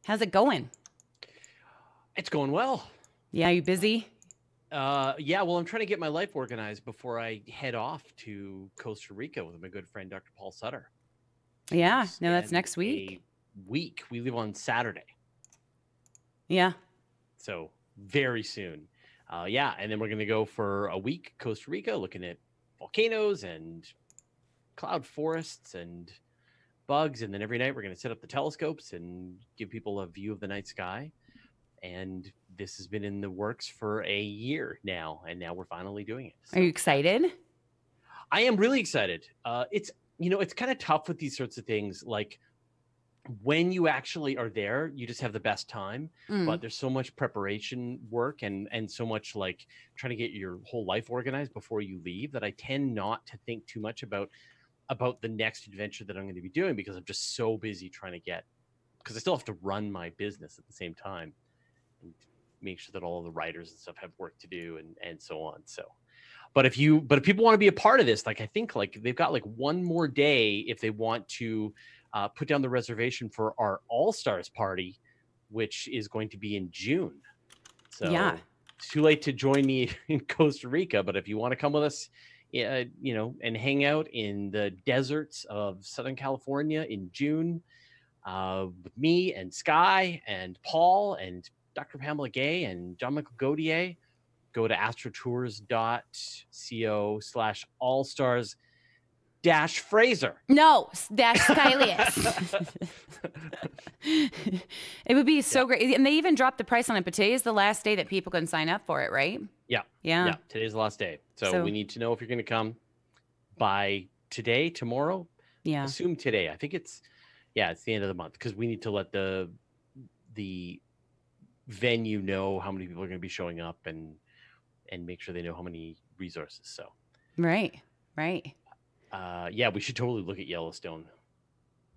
How's it going? It's going well. Yeah, you busy? Yeah, well, I'm trying to get my life organized before I head off to Costa Rica with my good friend, Dr. Paul Sutter. Yeah, no, that's Spend next week. A week. We leave on Saturday. Yeah. So very soon. Yeah, and then we're going to go for a week, Costa Rica, looking at volcanoes and cloud forests and bugs. And then every night we're going to set up the telescopes and give people a view of the night sky. And this has been in the works for a year now, and now we're finally doing it. So, are you excited? I am really excited. It's kind of tough with these sorts of things. Like when you actually are there, you just have the best time. But there's so much preparation work and so much like trying to get your whole life organized before you leave that I tend not to think too much about the next adventure that I'm going to be doing because I'm just so busy trying to because I still have to run my business at the same time. And make sure that all of the writers and stuff have work to do and so on. So, but if people want to be a part of this, like I think like they've got like one more day if they want to put down the reservation for our All-Stars party, which is going to be in June. So yeah, it's too late to join me in Costa Rica, but if you want to come with us, and hang out in the deserts of Southern California in June with me and Sky and Paul and Dr. Pamela Gay and John Michael Gaudier, go to astrotours.co/allstars-Fraser. No, -Skylias. It would be so great. And they even dropped the price on it, but today is the last day that people can sign up for it, right? Yeah. Today's the last day. So we need to know if you're going to come by today, tomorrow. Yeah. Assume today. I think it's the end of the month because we need to let the venue know how many people are going to be showing up and make sure they know how many resources. So right. Yeah, we should totally look at Yellowstone.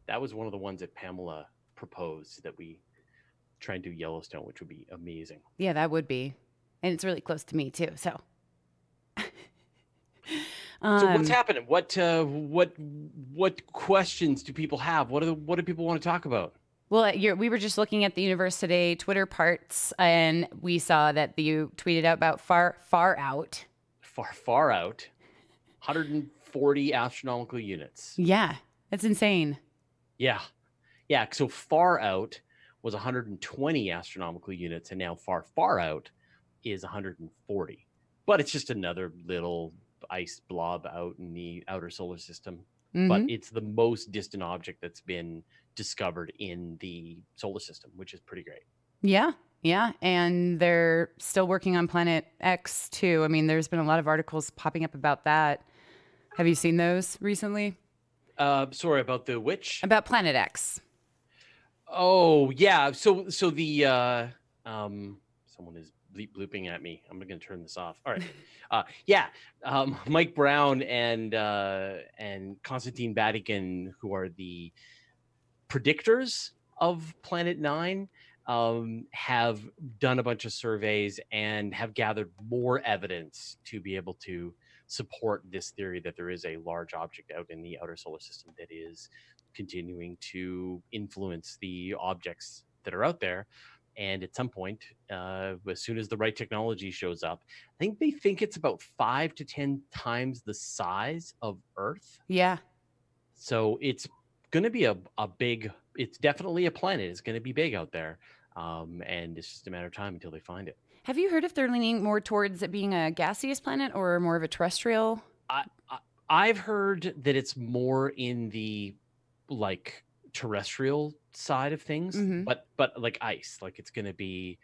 That was one of the ones that Pamela proposed that we try and do Yellowstone, which would be amazing. Yeah, that would be, and it's really close to me too. So so what's happening? What questions do people have? What do people want to talk about? Well, we were just looking at the Universe Today Twitter parts, and we saw that you tweeted out about far out. Far out. 140 astronomical units. Yeah, that's insane. Yeah. So far out was 120 astronomical units, and now far out is 140. But it's just another little ice blob out in the outer solar system. Mm-hmm. But it's the most distant object that's been discovered in the solar system, which is pretty great. Yeah. And they're still working on Planet X too. I mean, there's been a lot of articles popping up about that. Have you seen those recently? Sorry, about the which? About Planet X. Oh, yeah. So the someone is blooping at me. I'm going to turn this off. All right. Mike Brown and Konstantin Batygin, who are the predictors of Planet 9, have done a bunch of surveys and have gathered more evidence to be able to support this theory that there is a large object out in the outer solar system that is continuing to influence the objects that are out there. And at some point, as soon as the right technology shows up, I think they think it's about 5 to 10 times the size of Earth. Yeah. So it's going to be a big, it's definitely a planet. It's going to be big out there. And it's just a matter of time until they find it. Have you heard if they're leaning more towards it being a gaseous planet or more of a terrestrial? I've heard that it's more in the like terrestrial side of things, mm-hmm. but like ice, like it's going to be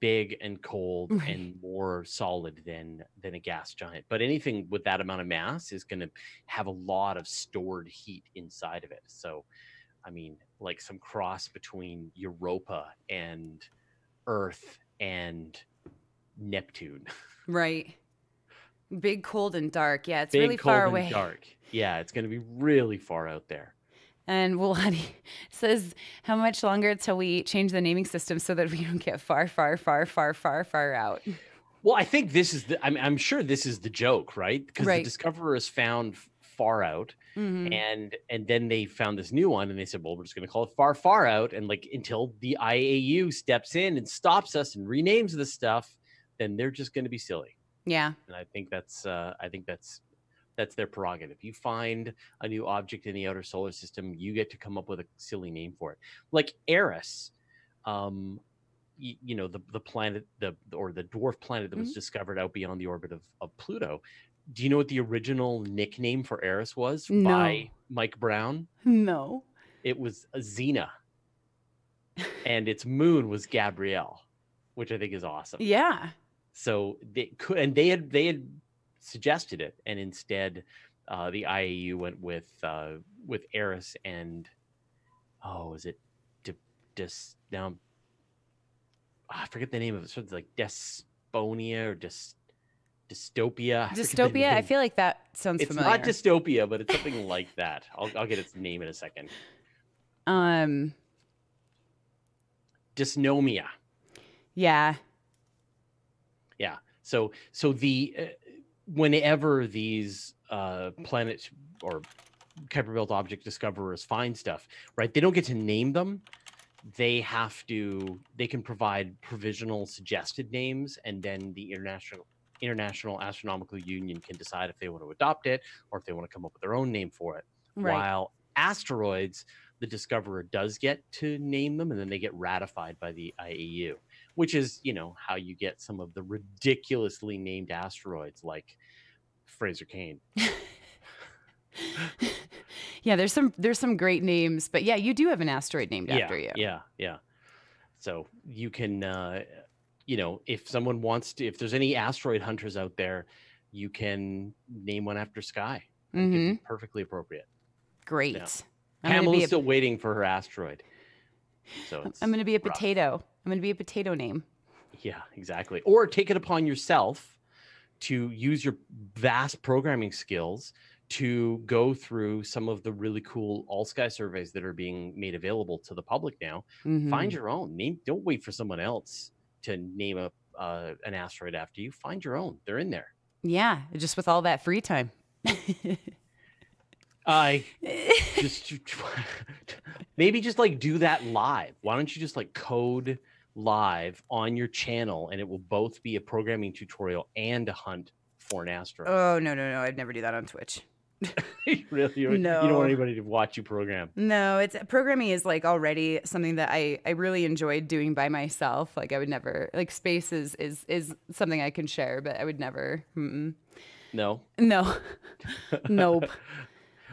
big and cold and more solid than a gas giant. But anything with that amount of mass is going to have a lot of stored heat inside of it. So, I mean, like some cross between Europa and Earth and Neptune. Right. Big, cold, and dark. Yeah, it's big, really far cold, away. And dark. Yeah, it's going to be really far out there. And Wulani says, how much longer till we change the naming system so that we don't get far out? Well, I think this is I'm sure this is the joke, right? Because the discoverers found Far Out. Mm-hmm. And then they found this new one and they said, well, we're just going to call it Far Far Out. And like until the IAU steps in and stops us and renames the stuff, then they're just going to be silly. Yeah. And I think that's their prerogative. You find a new object in the outer solar system, you get to come up with a silly name for it. Like Eris, the planet, the dwarf planet that was discovered out beyond the orbit of Pluto. Do you know what the original nickname for Eris was by Mike Brown? No. It was Xena, and its moon was Gabrielle, which I think is awesome. Yeah. So they had suggested it, and instead, the IAU went with Eris and is it now? I forget the name of it. Sort of like Desponia or Dystopia. Dystopia. I feel like that sounds familiar. It's not dystopia, but it's something like that. I'll get its name in a second. Dysnomia. Yeah. Yeah. So the whenever these planet or Kuiper Belt object discoverers find stuff, right? They don't get to name them. They can provide provisional suggested names, and then the International Astronomical Union can decide if they want to adopt it or if they want to come up with their own name for it. Right. While asteroids, the discoverer does get to name them, and then they get ratified by the IAU, which is, how you get some of the ridiculously named asteroids like Fraser Cain. Yeah, there's some great names, but yeah, you do have an asteroid named after you. Yeah. So you can, if someone wants to, if there's any asteroid hunters out there, you can name one after Sky. It'd be perfectly appropriate. Great. Yeah. Pamela's still waiting for her asteroid. So I'm going to be a potato. I'm going to be a potato name. Yeah, exactly. Or take it upon yourself to use your vast programming skills to go through some of the really cool all-sky surveys that are being made available to the public now. Find your own name. Don't wait for someone else to name an asteroid after you. Find your own. They're in there. Yeah, just with all that free time. I just maybe just like do that live. Why don't you just like code live on your channel, and it will both be a programming tutorial and a hunt for an asteroid. Oh, no. I'd never do that on Twitch. Really? No. You don't want anybody to watch you program? No, programming is like already something that I really enjoyed doing by myself. Like I would never, like space is something I can share, but I would never. No. Nope.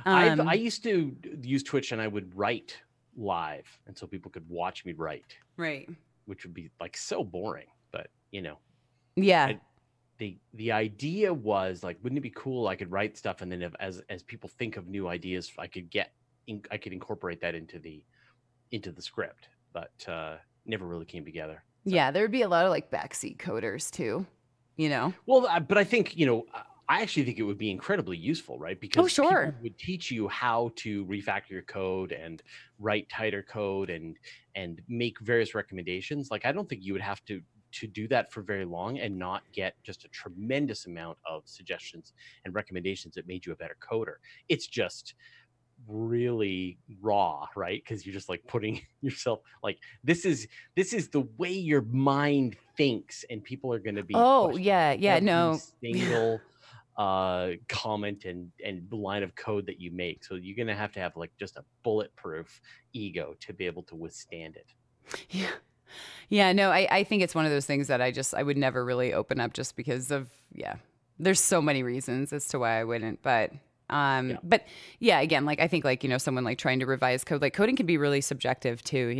I used to use Twitch, and I would write live, and so people could watch me write. Right. Which would be like so boring, but Yeah. The idea was like, wouldn't it be cool? I could write stuff, and then as people think of new ideas, I could incorporate that into the script, but never really came together. So. Yeah, there would be a lot of like backseat coders too, Well, but I think I actually think it would be incredibly useful, right? Because people would teach you how to refactor your code and write tighter code and make various recommendations. Like, I don't think you would have to do that for very long and not get just a tremendous amount of suggestions and recommendations that made you a better coder. It's just really raw, right? Because you're just like putting yourself like this is the way your mind thinks, and people are going to be single comment and line of code that you make. So you're going to have like just a bulletproof ego to be able to withstand it. Yeah, no, I think it's one of those things that I would never really open up just because of, there's so many reasons as to why I wouldn't, but again, like, I think like, someone like trying to revise code, like coding can be really subjective too,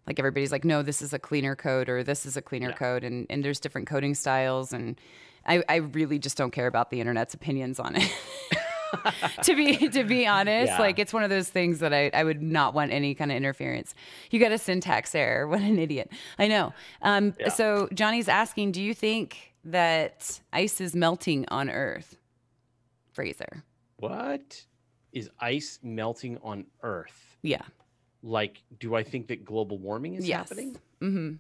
like everybody's like, no, this is a cleaner code or this is a cleaner code. And there's different coding styles. And I really just don't care about the internet's opinions on it. to be honest, like it's one of those things that I would not want any kind of interference. You got a syntax error. What an idiot. I know. So Johnny's asking, do you think that ice is melting on Earth? Fraser. What? Is ice melting on Earth? Yeah. Like, do I think that global warming is happening? Mm-hmm.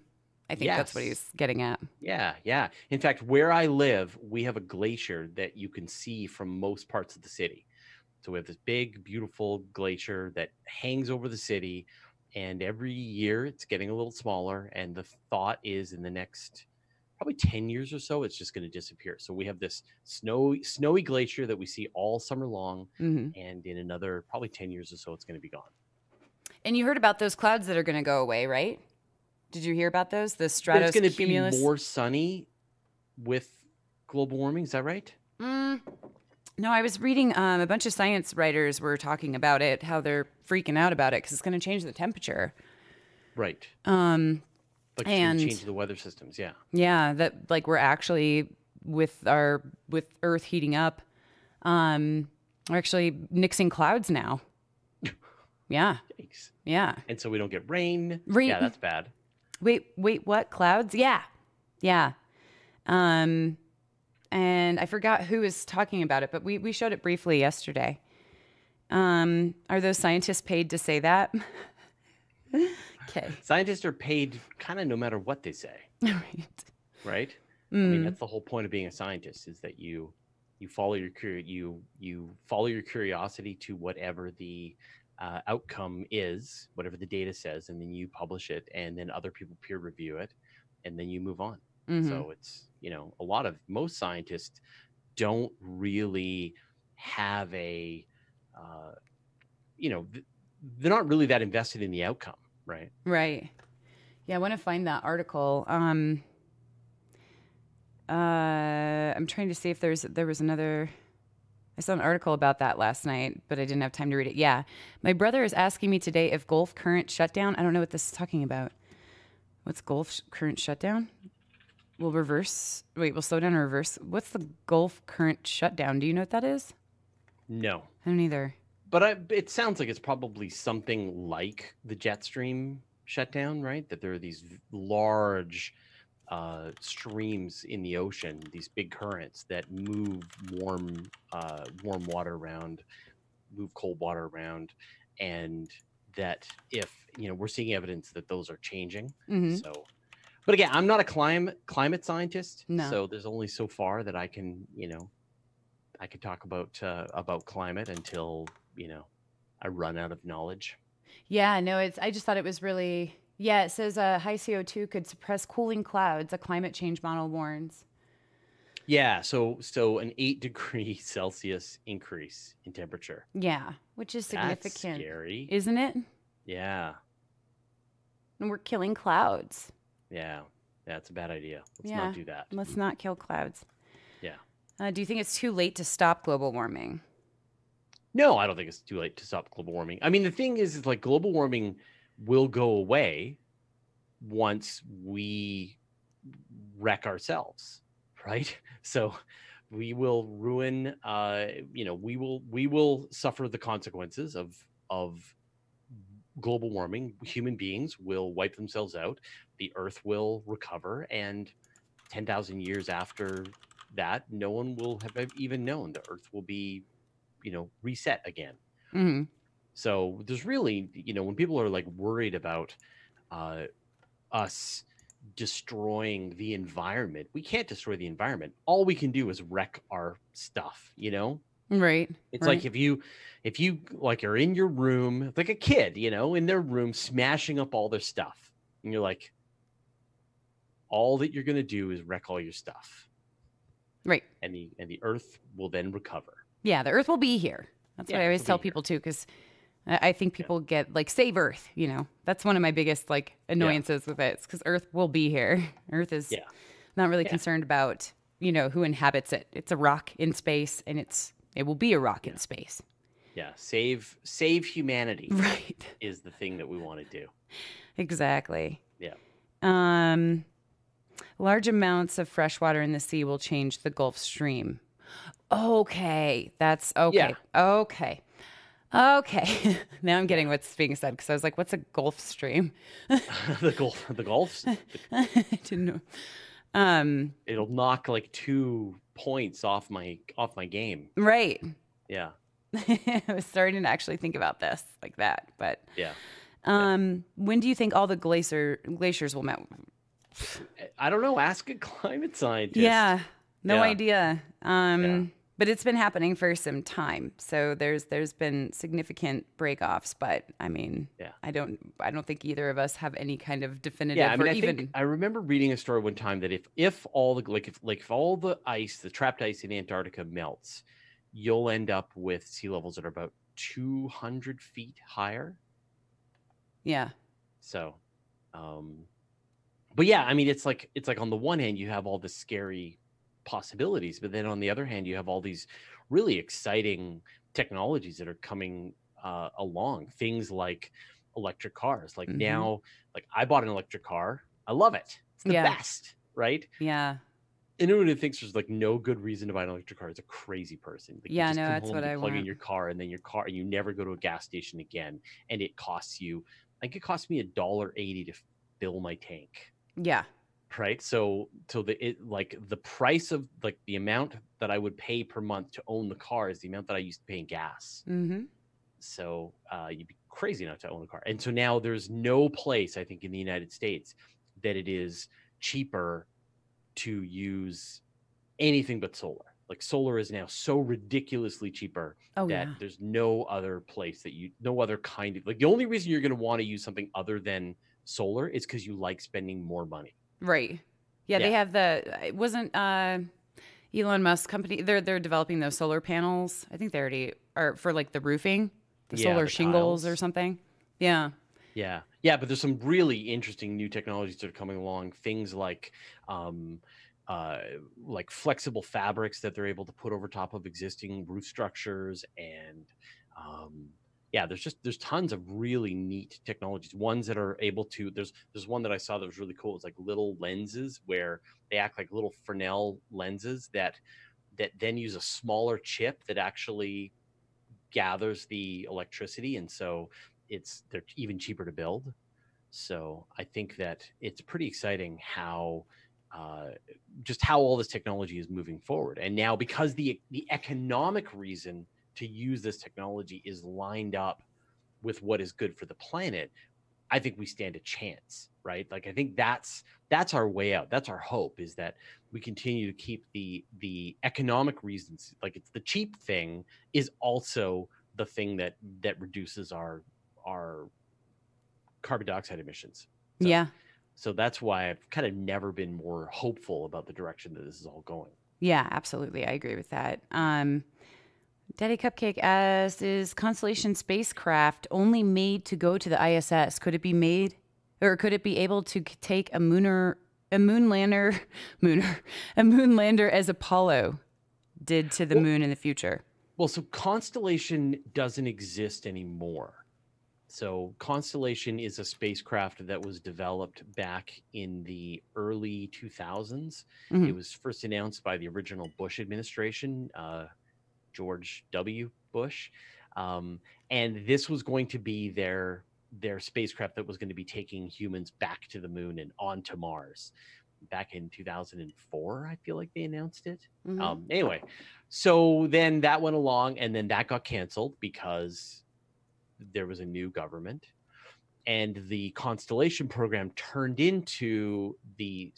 I think that's what he's getting at. Yeah. In fact, where I live, we have a glacier that you can see from most parts of the city. So we have this big, beautiful glacier that hangs over the city, and every year it's getting a little smaller. And the thought is in the next probably 10 years or so, it's just going to disappear. So we have this snowy glacier that we see all summer long, and in another probably 10 years or so, it's going to be gone. And you heard about those clouds that are going to go away, right? Did you hear about those? The But it's going to be stratocumulus? more sunny with global warming. Is that right? No, I was reading a bunch of science writers were talking about it, how they're freaking out about it because it's going to change the temperature. Right. Like and change the weather systems. Yeah. Yeah, that like we're actually with Earth heating up, we're actually nixing clouds now. Yeah. Yikes. Yeah. And so we don't get rain. Rain. Yeah, that's bad. Wait, what? Clouds? Yeah. Yeah. And I forgot who was talking about it, but we showed it briefly yesterday. Are those scientists paid to say that? Okay. Scientists are paid kind of no matter what they say. Right. Right? I mean, that's the whole point of being a scientist is that you follow your follow your curiosity to whatever the outcome is, whatever the data says, and then you publish it, and then other people peer review it, and then you move on. So it's, most scientists don't really have a, they're not really that invested in the outcome, right? Right. Yeah, I want to find that article. I'm trying to see if there was another. I saw an article about that last night, but I didn't have time to read it. Yeah. My brother is asking me today if Gulf current shutdown. I don't know what this is talking about. What's Gulf current shutdown? We'll slow down or reverse. What's the Gulf current shutdown? Do you know what that is? No. I don't either. But it sounds like it's probably something like the jet stream shutdown, right? That there are these large streams in the ocean, these big currents that move warm water around, move cold water around, and that if we're seeing evidence that those are changing. So, but again, I'm not a climate scientist, so there's only so far that I can I could talk about climate until I run out of knowledge. Yeah, no, I just thought it was really. Yeah, it says high CO2 could suppress cooling clouds, a climate change model warns. Yeah, so an 8 degrees Celsius increase in temperature. Yeah, which is significant. That's scary. Isn't it? Yeah. And we're killing clouds. Yeah, it's a bad idea. Let's not do that. Let's not kill clouds. Yeah. Do you think it's too late to stop global warming? No, I don't think it's too late to stop global warming. I mean, the thing is like global warming will go away once we wreck ourselves, right? So we will ruin, we will suffer the consequences of global warming. Human beings will wipe themselves out. The Earth will recover, and 10,000 years after that, no one will have even known. The Earth will be, reset again. So there's really, when people are like worried about us destroying the environment, we can't destroy the environment. All we can do is wreck our stuff, Right. It's like if you like are in your room, like a kid, in their room smashing up all their stuff, and you're like, all that you're going to do is wreck all your stuff. Right. And the Earth will then recover. Yeah, the Earth will be here. That's what I always tell people too, because I think people get like save Earth. That's one of my biggest like annoyances with it. It's because Earth will be here. Earth is not really concerned about who inhabits it. It's a rock in space, and it will be a rock in space. Yeah, save humanity. Right, is the thing that we want to do. Exactly. Yeah. Large amounts of fresh water in the sea will change the Gulf Stream. Okay, that's okay. Yeah. Okay. Now I'm getting what's being said because I was like, "What's a Gulf Stream?" the Gulf. I didn't know. It'll knock like 2 points off my game. Right. Yeah. I was starting to actually think about this like that, but yeah. When do you think all the glaciers will melt? I don't know. Ask a climate scientist. Yeah. No idea. But it's been happening for some time. So there's been significant breakoffs, but I mean, Yeah. I don't think either of us have any kind of Yeah, I definitive or mean, I think even I remember reading a story one time that if all the if all the ice, the trapped ice in Antarctica melts, you'll end up with sea levels that are about 200 feet higher. yeah. So, um, but yeah, I mean, it's like on the one hand you have all the scary possibilities, but then on the other hand you have all these really exciting technologies that are coming along. Things like electric cars. Like Mhm. now, like I bought an electric car. I love it. It's the Yeah. best, right? Yeah. Anyone who thinks there's like no good reason to buy an electric car is a crazy person. Like you Yeah, just no, come that's home, what you I plug in want. your car, and then your car, and you never go to a gas station again. And it costs you, like, it cost me $1.80 to fill my tank, Yeah. right? So like the price of like the amount that I would pay per month to own the car is the amount that I used to pay in gas. Mhm. So you'd be crazy not to own a car. And so now there's no place, I think, in the United States that it is cheaper to use anything but solar. Like solar is now so ridiculously cheaper Oh that yeah. there's no other place that no other kind of, like, the only reason you're going to want to use something other than solar is because you like spending more money. Right. Yeah, they Yeah. have it wasn't Elon Musk company, they're developing those solar panels. I think they already are for like the roofing, the Yeah. solar The shingles or tiles. something. Yeah. Yeah. Yeah. But there's some really interesting new technologies that are coming along. Things um, uh, like flexible fabrics that they're able to put over top of existing roof structures. And um, yeah, there's tons of really neat technologies. Ones that are able to, there's one that I saw that was really cool. It's like little lenses where they act like little Fresnel lenses that then use a smaller chip that actually gathers the electricity, and so they're even cheaper to build. So I think that it's pretty exciting how uh, just how all this technology is moving forward. And now, because the economic reason to use this technology is lined up with what is good for the planet, I think we stand a chance, right? Like I think that's our way out. That's our hope, is that we continue to keep the economic reasons, like it's the cheap thing is also the thing that reduces our carbon dioxide emissions. So Yeah. so that's why I've kind of never been more hopeful about the direction that this is all going. Yeah, absolutely. I agree with that. Daddy Cupcake asks, is Constellation spacecraft only made to go to the ISS? Could it be made, or could it be able to take a moon lander, mooner, a moon lander as Apollo did to the Well, moon in the future? well, so Constellation doesn't exist anymore. So Constellation is a spacecraft that was developed back in the early 2000s. It Hmm. was first announced by the original Bush administration, George W. Bush, um, and this was going to be their spacecraft that was going to be taking humans back to the moon and onto Mars. Back in 2004, I feel like they announced it. Hmm. Anyway, so then that went along, and then that got canceled because there was a new government, and the Constellation program turned into the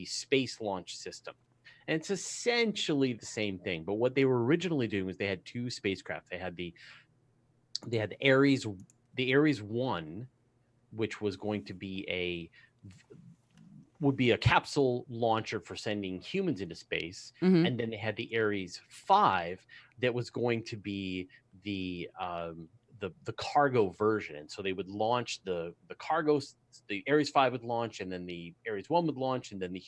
space launch system. And it's essentially the same thing, but what they were originally doing was they had two spacecraft. They had the Ares 1, which was going to be a capsule launcher for sending humans into space, Hmm. and then they had the Ares 5 that was going to be the cargo version. And so they would launch the cargo, the Ares 5 would launch, and then the Ares 1 would launch, and then the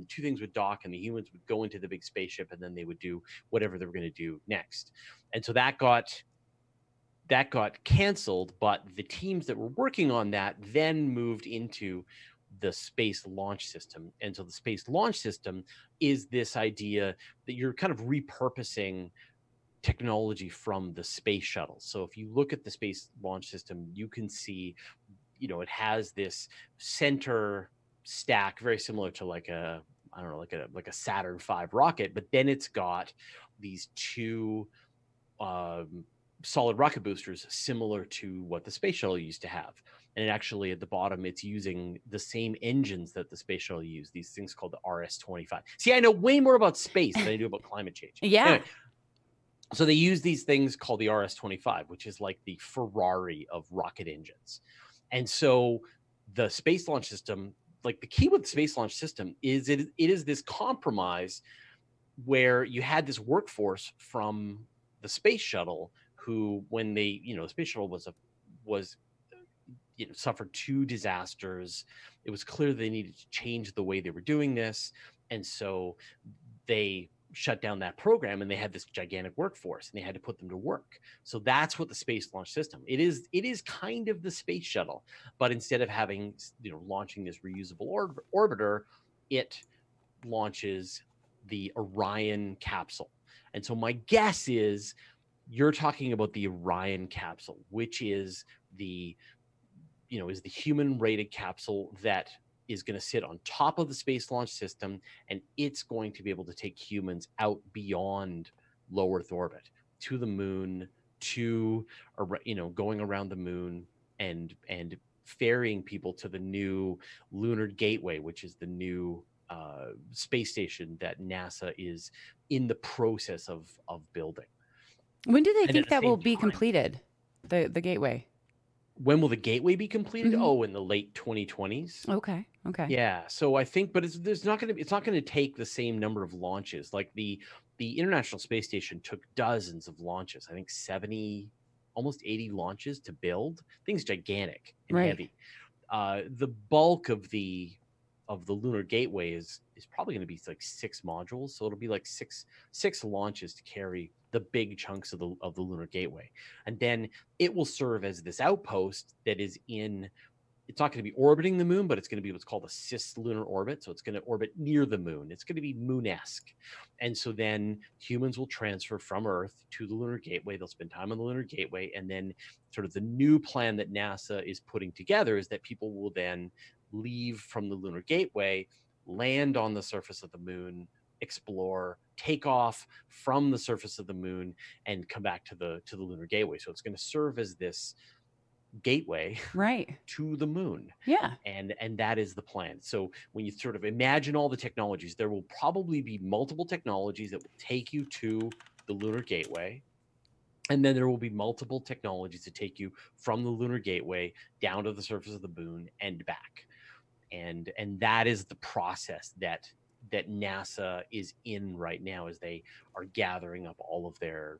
two things would dock, and the humans would go into the big spaceship, and then they would do whatever they were going to do next. And so that got canceled, but the teams that were working on that then moved into the space launch system. And so the space launch system is this idea that you're kind of repurposing technology from the space shuttle. So if you look at the space launch system, you can see, it has this center stack very similar to like a, I don't know, like a Saturn V rocket, but then it's got these two solid rocket boosters similar to what the space shuttle used to have. and it actually at the bottom it's using the same engines that the space shuttle used. These things called the RS-25. See, I know way more about space than I do about climate change. Yeah. Anyway, so they use these things called the RS-25, which is like the Ferrari of rocket engines. And so the space launch system, like the key with the space launch system is it is this compromise where you had this workforce from the space shuttle who, when they, the space shuttle was suffered two disasters. It was clear they needed to change the way they were doing this, and so they shut down that program, and they had this gigantic workforce, and they had to put them to work. So that's what the space launch system. It is kind of the space shuttle, but instead of having launching this reusable orbiter, it launches the Orion capsule. And so my guess is you're talking about the Orion capsule, which is the human rated capsule that is going to sit on top of the space launch system, and it's going to be able to take humans out beyond low Earth orbit to the moon, to going around the moon and ferrying people to the new lunar gateway, which is the new space station that NASA is in the process of building. When do they think that will be completed? The gateway. When will the gateway be completed? Mm-hmm. Oh, in the late 2020s. Okay. Yeah. So I think, but it's not going to take the same number of launches. Like the International Space Station took dozens of launches. I think 70, almost 80 launches to build. Things gigantic and heavy. The bulk of the lunar gateway is probably going to be like 6 modules. So it'll be like six launches to carry the big chunks of the lunar gateway. And then it will serve as this outpost that is it's not going to be orbiting the moon, but it's going to be what's called a cislunar orbit. So it's going to orbit near the moon. It's going to be moon-esque. And so then humans will transfer from Earth to the lunar gateway. They'll spend time on the lunar gateway. And then sort of the new plan that NASA is putting together is that people will then leave from the lunar gateway, land on the surface of the moon, explore, take off from the surface of the moon, and come back to the lunar gateway. So it's going to serve as this gateway to the moon. Yeah. And that is the plan. So when you sort of imagine all the technologies, there will probably be multiple technologies that will take you to the lunar gateway. And then there will be multiple technologies to take you from the lunar gateway down to the surface of the moon and back. And that is the process that NASA is in right now, as they are gathering up all of their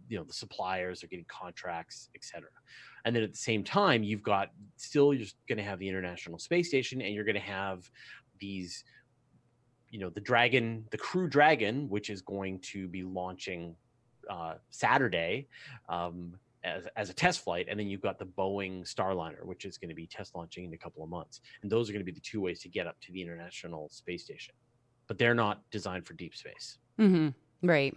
the suppliers are getting contracts, etc. And then at the same time, you're going to have the International Space Station, and you're going to have these, the Crew Dragon, which is going to be launching Saturday as a test flight. And then you've got the Boeing Starliner, which is going to be test launching in a couple of months. And those are going to be the two ways to get up to the International Space Station. But they're not designed for deep space. Mm-hmm. Right.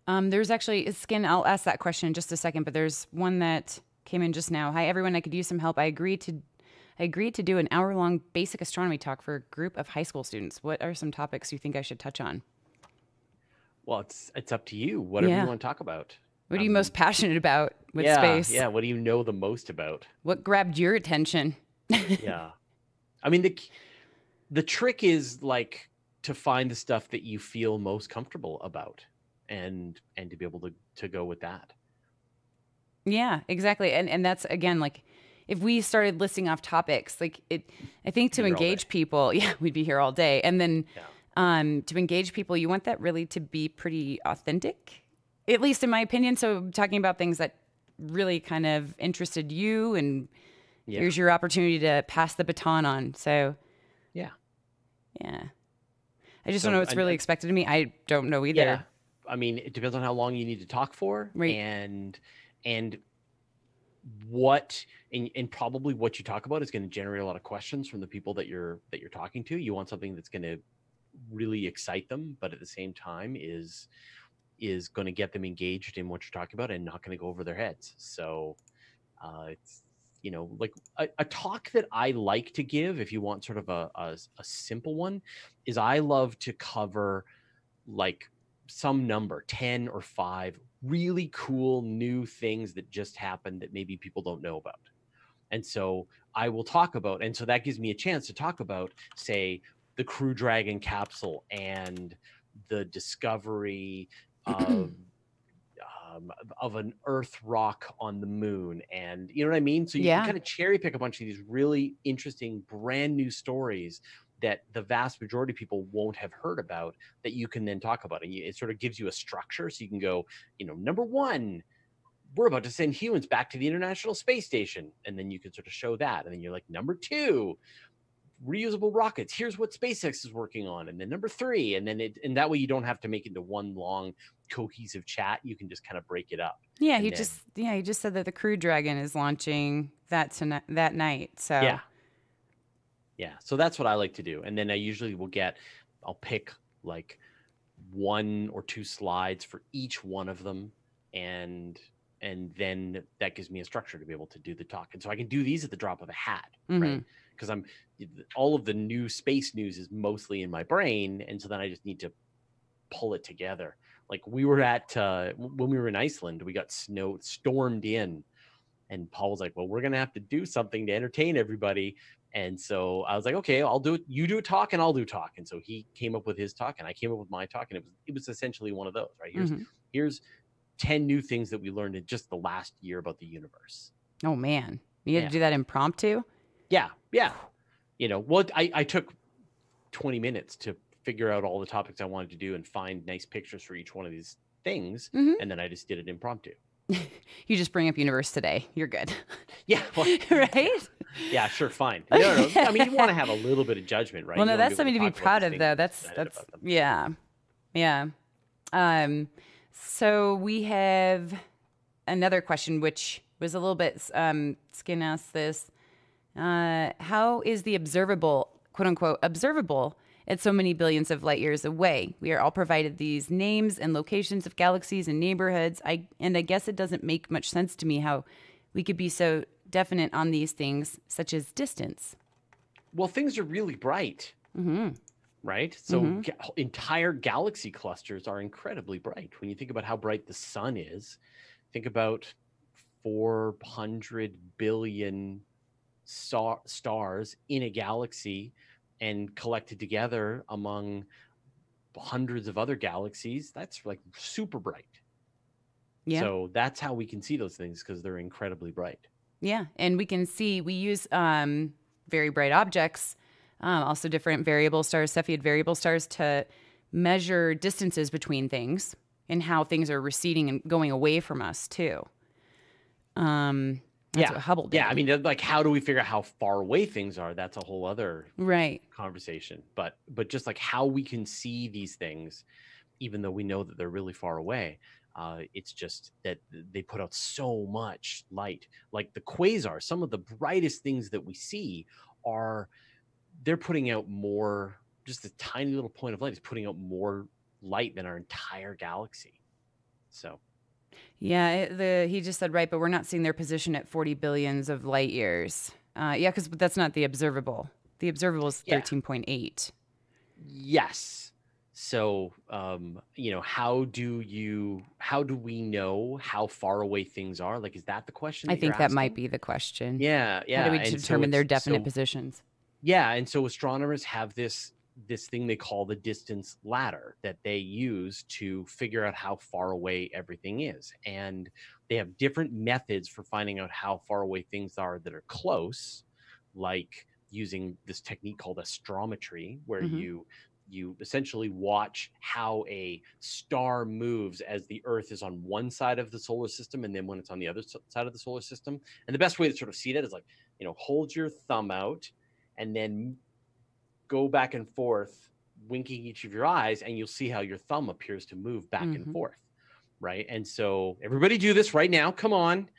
There's actually, Skin, I'll ask that question in just a second, but there's one that came in just now. Hi, everyone. I could use some help. I agreed to do an hour-long basic astronomy talk for a group of high school students. What are some topics you think I should touch on? Well, it's up to you. Whatever you want to talk about. What are you most passionate about with space? Yeah. What do you know the most about? What grabbed your attention? Yeah. I mean, the trick is like to find the stuff that you feel most comfortable about and to be able to go with that. Yeah, exactly. And that's, again, like if we started listing off topics, like I think to engage people, we'd be here all day. And then to engage people, you want that really to be pretty authentic, at least in my opinion. So talking about things that really kind of interested you, and here's your opportunity to pass the baton on. So yeah. I just don't know what's really expected of me. I don't know either. Yeah. I mean, it depends on how long you need to talk for, and what and probably what you talk about is going to generate a lot of questions from the people that you're talking to. You want something that's going to really excite them, but at the same time is going to get them engaged in what you're talking about and not going to go over their heads. So it's like a talk that I like to give, if you want sort of a simple one, is I love to cover like some number, 10 or 5 really cool new things that just happened that maybe people don't know about. And so I will talk about, and so that gives me a chance to talk about, say, the Crew Dragon capsule and the discovery of of an Earth rock on the moon, and you know what I mean. So you can Yeah. kind of cherry pick a bunch of these really interesting, brand new stories that the vast majority of people won't have heard about, that you can then talk about, and it sort of gives you a structure. So you can go, number one, we're about to send humans back to the International Space Station, and then you can sort of show that, and then you're like, number two, reusable rockets, here's what SpaceX is working on, and then number three, and then and that way you don't have to make it into one long cohesive chat. You can just kind of break it up. Yeah, And then he just said that the Crew Dragon is launching that night. So yeah, so that's what I like to do. And then I usually I'll pick like one or two slides for each one of them, and then that gives me a structure to be able to do the talk. And so I can do these at the drop of a hat, right? Because all of the new space news is mostly in my brain, and so then I just need to pull it together. Like we were at when we were in Iceland, we got stormed in, and Paul was like, well, we're gonna have to do something to entertain everybody. And so I was like, okay, I'll do it. You do a talk and I'll do talk. And so he came up with his talk and I came up with my talk, and it was essentially one of those, right? Here's 10 new things that we learned in just the last year about the universe. Oh man, you had to do that impromptu? Yeah. Well, I took 20 minutes to figure out all the topics I wanted to do and find nice pictures for each one of these things. And then I just did it impromptu. You just bring up universe today. You're good. Yeah. Well, right? Yeah, sure. Fine. No. I mean, you want to have a little bit of judgment, right? Well, no, that's something to be proud of, though. That's yeah. So we have another question, which was a little bit, Skin asked this. How is the observable, quote unquote, observable at so many billions of light years away? We are all provided these names and locations of galaxies and neighborhoods. I guess it doesn't make much sense to me how we could be so definite on these things, such as distance. Well, things are really bright, right? So entire galaxy clusters are incredibly bright. When you think about how bright the sun is, think about 400 billion stars in a galaxy and collected together among hundreds of other galaxies. That's like super bright. Yeah. So that's how we can see those things, because they're incredibly bright. Yeah. And we use very bright objects, also different variable stars, Cepheid variable stars, to measure distances between things and how things are receding and going away from us too. That's what Hubble did. Yeah, I mean, like, how do we figure out how far away things are? That's a whole other conversation. But just like how we can see these things, even though we know that they're really far away, it's just that they put out so much light. Like the quasars, some of the brightest things that we see they're putting out more. Just a tiny little point of light is putting out more light than our entire galaxy. So. Yeah, he just said right, but we're not seeing their position at 40 billions of light years. Yeah, because that's not the observable. The observable is 13.8. Yes. So, how do we know how far away things are? Like, is that the question? I think that might be the question. Yeah. How do we determine their definite positions? Yeah, and so astronomers have this thing they call the distance ladder that they use to figure out how far away everything is. And they have different methods for finding out how far away things are that are close, like using this technique called astrometry, where you essentially watch how a star moves as the Earth is on one side of the solar system and then when it's on the other side of the solar system. And the best way to sort of see that is like, hold your thumb out and then go back and forth, winking each of your eyes, and you'll see how your thumb appears to move back and forth, right? And so everybody do this right now. Come on.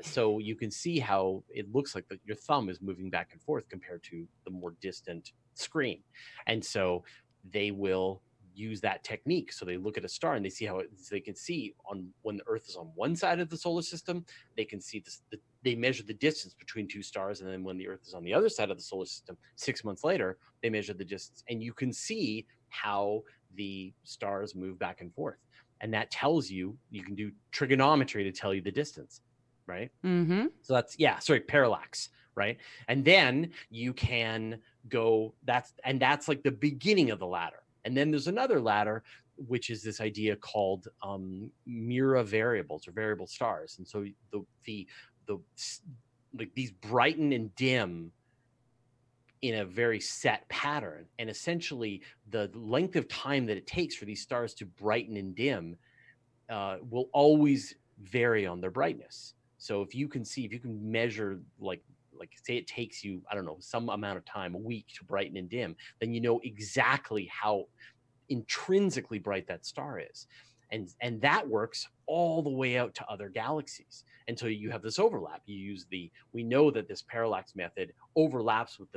So you can see how it looks like your thumb is moving back and forth compared to the more distant screen. And so they will use that technique. So they look at a star and they see how they can see when the Earth is on one side of the solar system, they can see this. They measure the distance between two stars, and then when the Earth is on the other side of the solar system, 6 months later, they measure the distance, and you can see how the stars move back and forth. And that tells you can do trigonometry to tell you the distance, right? Mm-hmm. So that's, yeah, sorry, parallax, right? And then you can go, that's like the beginning of the ladder. And then there's another ladder, which is this idea called Mira variables, or variable stars. And so the like these brighten and dim in a very set pattern. And essentially the length of time that it takes for these stars to brighten and dim will always vary on their brightness. So if you can measure, like say it takes you, I don't know, some amount of time, a week, to brighten and dim, then you know exactly how intrinsically bright that star is. And that works all the way out to other galaxies until you have this overlap. We know that this parallax method overlaps with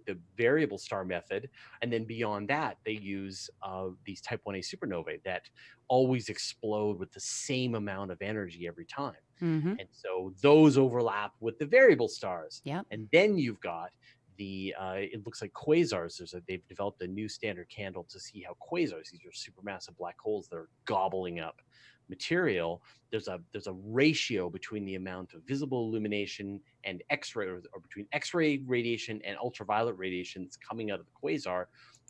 the variable star method, and then beyond that they use these type 1a supernovae that always explode with the same amount of energy every time. Mm-hmm. And so those overlap with the variable stars. Yep. And then you've got it looks like quasars. They've developed a new standard candle to see how quasars, these are supermassive black holes that are gobbling up material. There's a ratio between the amount of visible illumination and X-ray, or between X-ray radiation and ultraviolet radiation that's coming out of the quasar,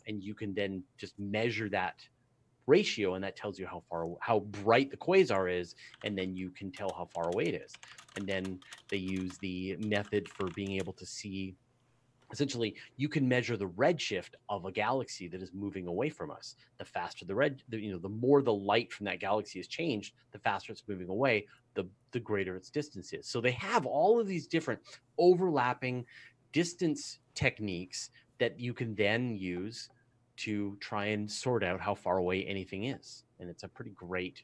and you can then just measure that ratio, and that tells you how bright the quasar is, and then you can tell how far away it is. And then they use the method for being able to see, essentially you can measure the redshift of a galaxy that is moving away from us. The faster the more the light from that galaxy has changed, the faster it's moving away, the greater its distance is. So they have all of these different overlapping distance techniques that you can then use to try and sort out how far away anything is. And it's a pretty great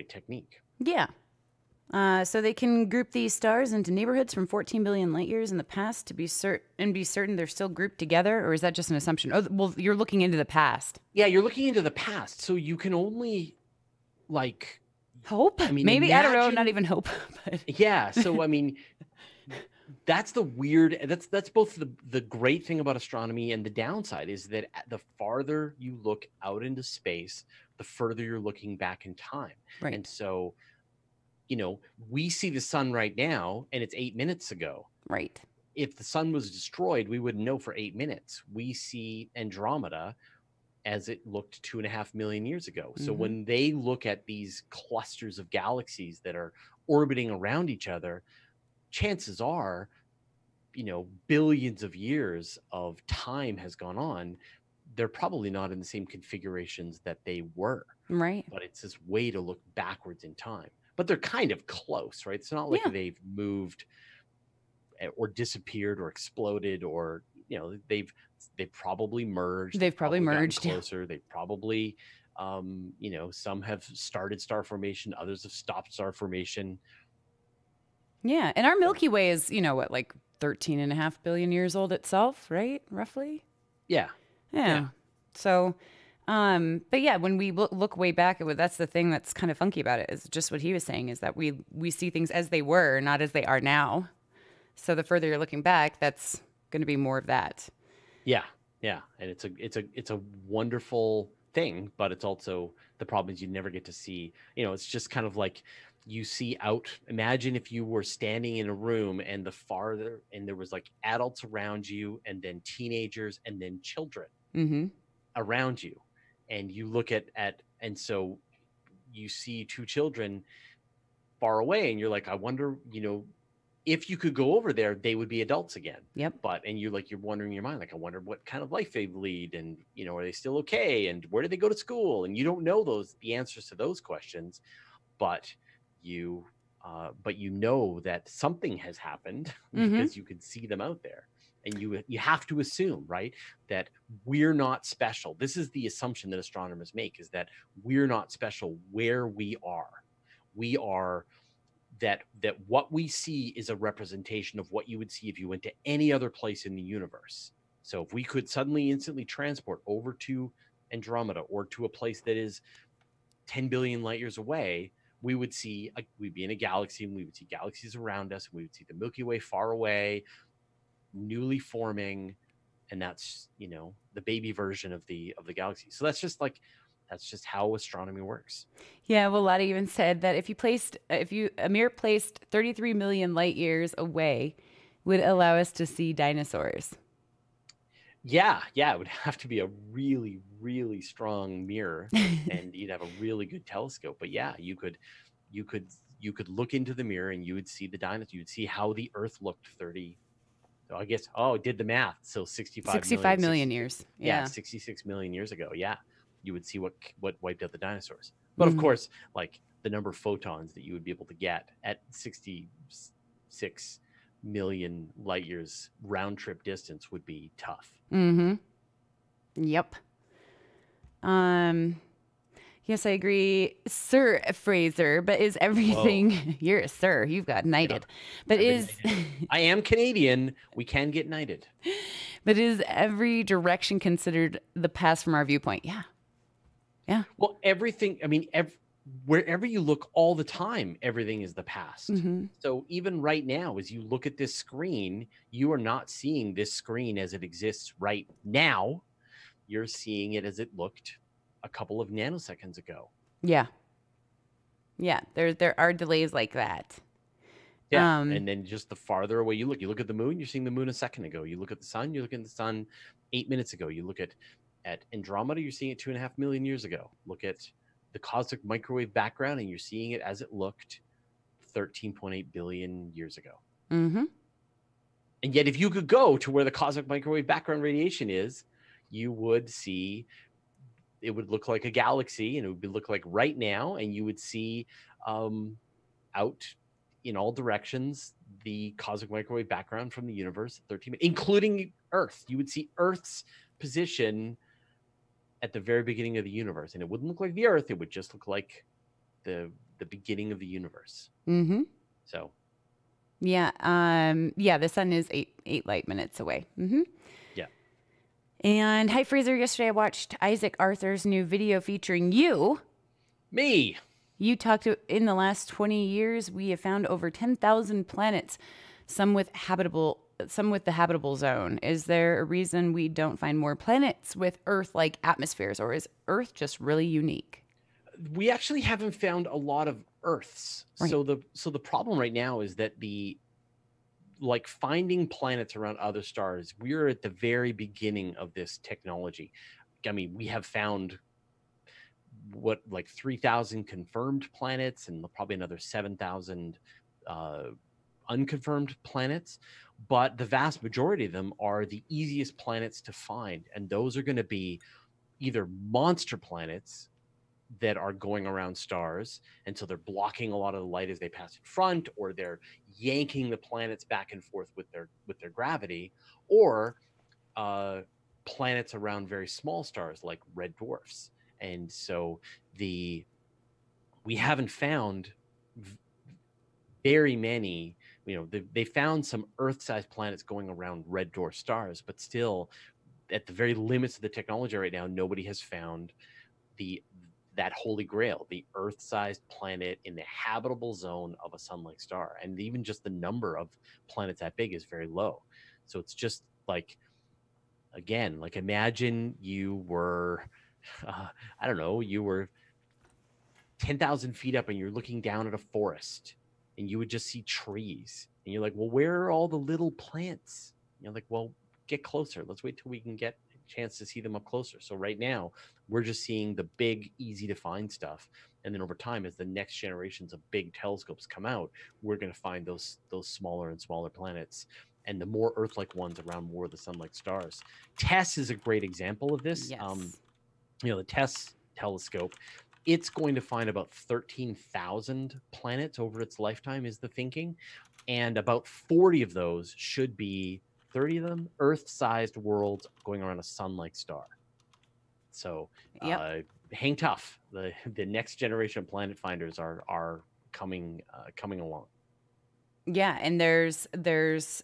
technique. Yeah. So they can group these stars into neighborhoods from 14 billion light years in the past to be certain they're still grouped together, or is that just an assumption? Oh, well, you're looking into the past. Yeah, you're looking into the past, so you can only, like, Hope? I mean, Maybe, I don't know, not imagine. even hope. But Yeah, so I mean, that's the weird. That's both the great thing about astronomy and the downside is that the farther you look out into space, the further you're looking back in time. right. And so, we see the sun right now, and it's 8 minutes ago. Right. If the sun was destroyed, we wouldn't know for 8 minutes. We see Andromeda as it looked 2.5 million years ago. So Mm-hmm. when they look at these clusters of galaxies that are orbiting around each other, chances are, billions of years of time has gone on. They're probably not in the same configurations that they were. Right. But it's this way to look backwards in time. But they're kind of close, right? It's not like Yeah. they've moved or disappeared or exploded, or they've probably merged. They've probably gotten merged. Yeah. closer. They probably, some have started star formation, others have stopped star formation. Yeah. And our Milky Way is, what, like 13.5 billion years old itself, right? Roughly. Yeah. Yeah. So, but yeah, when we look way back, that's the thing that's kind of funky about it, is just what he was saying, is that we see things as they were, not as they are now. So the further you're looking back, that's going to be more of that. Yeah. Yeah. And it's a wonderful thing, but it's also, the problem is you never get to see, it's just kind of like you see out. Imagine if you were standing in a room and there was like adults around you, and then teenagers, and then children Mm-hmm. around you. And you look at, and so you see two children far away, and you're like, I wonder, if you could go over there, they would be adults again. Yep. And you're wondering in your mind, like, I wonder what kind of life they lead, and are they still okay, and where do they go to school? And you don't know the answers to those questions, but you know that something has happened because you can see them out there. And you have to assume, right, that we're not special. This is the assumption that astronomers make, is that we're not special where we are. We are, that what we see is a representation of what you would see if you went to any other place in the universe. So if we could suddenly instantly transport over to Andromeda, or to a place that is 10 billion light years away, we'd be in a galaxy, and we would see galaxies around us, and we would see the Milky Way far away, newly forming, and that's the baby version of the galaxy. So that's just like, That's just how astronomy works. Yeah, well, Lottie even said that if a mirror placed 33 million light years away, would allow us to see dinosaurs. Yeah, yeah, it would have to be a really, really strong mirror, and you'd have a really good telescope. But yeah, you could, you could look into the mirror and you would see the dinosaurs. You'd see how the Earth looked 30. So I guess, did the math. So 65 million, 65 million years. yeah, Yeah. 66 million years ago. Yeah, you would see what wiped out the dinosaurs. But of Mhm. course, like the number of photons that you would be able to get at 66 million light years round trip distance would be tough. Mm-hmm. Yep. Um, yes, I agree, Sir Fraser. But is everything Whoa. you're a sir? You've got knighted. Yeah, But I've been is knighted. I am Canadian. We can get knighted. but is every direction considered the past from our viewpoint? Yeah. Yeah. Well, everything, I mean, wherever you look all the time, everything is the past. Mm-hmm. So even right now, as you look at this screen, you are not seeing this screen as it exists right now. You're seeing it as it looked a couple of nanoseconds ago. Yeah. Yeah. There are delays like that. Yeah. And then just the farther away you look at the moon, you're seeing the moon a second ago. You look at the sun, you're looking at the sun 8 minutes ago. You look at Andromeda, you're seeing it 2.5 million years ago. Look at the cosmic microwave background, and you're seeing it as it looked 13.8 billion years ago. Mm-hmm. And yet, if you could go to where the cosmic microwave background radiation is, you would see it would look like a galaxy, and it would look like right now, and you would see out in all directions the cosmic microwave background from the universe, 13, including Earth. You would see Earth's position at the very beginning of the universe, and it wouldn't look like the Earth. It would just look like the beginning of the universe. Mm-hmm. So, yeah, yeah. The sun is eight light minutes away. Mm-hmm. yeah. And hi, Fraser. Yesterday, I watched Isaac Arthur's new video featuring you. Me. You talked to, in the last 20 years, we have found over 10,000 planets, some with the habitable zone. Is there a reason we don't find more planets with Earth-like atmospheres, or is Earth just really unique? We actually haven't found a lot of Earths. Right. So the problem right now is that finding planets around other stars, we're at the very beginning of this technology. I mean, we have found 3,000 confirmed planets and probably another 7,000 unconfirmed planets, but the vast majority of them are the easiest planets to find, and those are going to be either monster planets that are going around stars, and so they're blocking a lot of the light as they pass in front, or they're yanking the planets back and forth with their gravity, or planets around very small stars like red dwarfs. And so we haven't found very many, they found some Earth-sized planets going around red dwarf stars, but still at the very limits of the technology right now, nobody has found that holy grail, the Earth-sized planet in the habitable zone of a sun-like star. And even just the number of planets that big is very low. So it's just again, imagine you were, I don't know, you were 10,000 feet up and you're looking down at a forest and you would just see trees. And you're like, well, where are all the little plants? And you're like, well, get closer. Let's wait till we can get a chance to see them up closer. So right now, we're just seeing the big, easy to find stuff. And then over time, as the next generations of big telescopes come out, we're going to find those smaller and smaller planets, and the more Earth-like ones around more of the sun-like stars. TESS is a great example of this. Yes. The TESS telescope, it's going to find about 13,000 planets over its lifetime, is the thinking. And about 40 of those should be, 30 of them, Earth-sized worlds going around a sun-like star. So hang tough. The next generation of planet finders are coming along. Yeah, and there's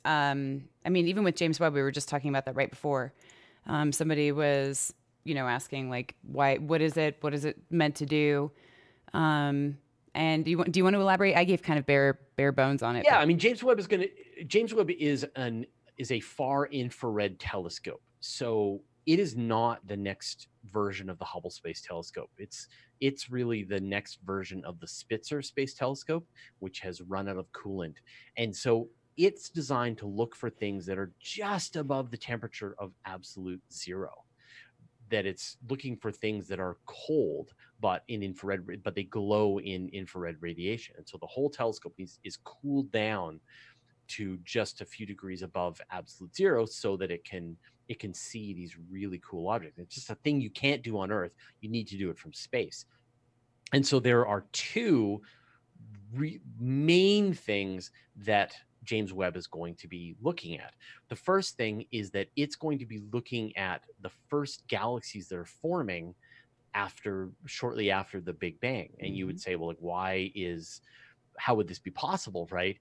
I mean, even with James Webb, we were just talking about that right before. Somebody was, asking what is it meant to do? And do you want to elaborate? I gave kind of bare bones on it. Yeah, I mean, James Webb is a far infrared telescope. So it is not the next version of the Hubble Space Telescope. It's really the next version of the Spitzer Space Telescope, which has run out of coolant. And so it's designed to look for things that are just above the temperature of absolute zero. That it's looking for things that are cold, but in infrared, but they glow in infrared radiation. And so the whole telescope is cooled down to just a few degrees above absolute zero, so that it can see these really cool objects. It's just a thing you can't do on Earth. You need to do it from space. And so there are two main things that James Webb is going to be looking at. The first thing is that it's going to be looking at the first galaxies that are forming shortly after the Big Bang. And you would say, well, like, how would this be possible, right?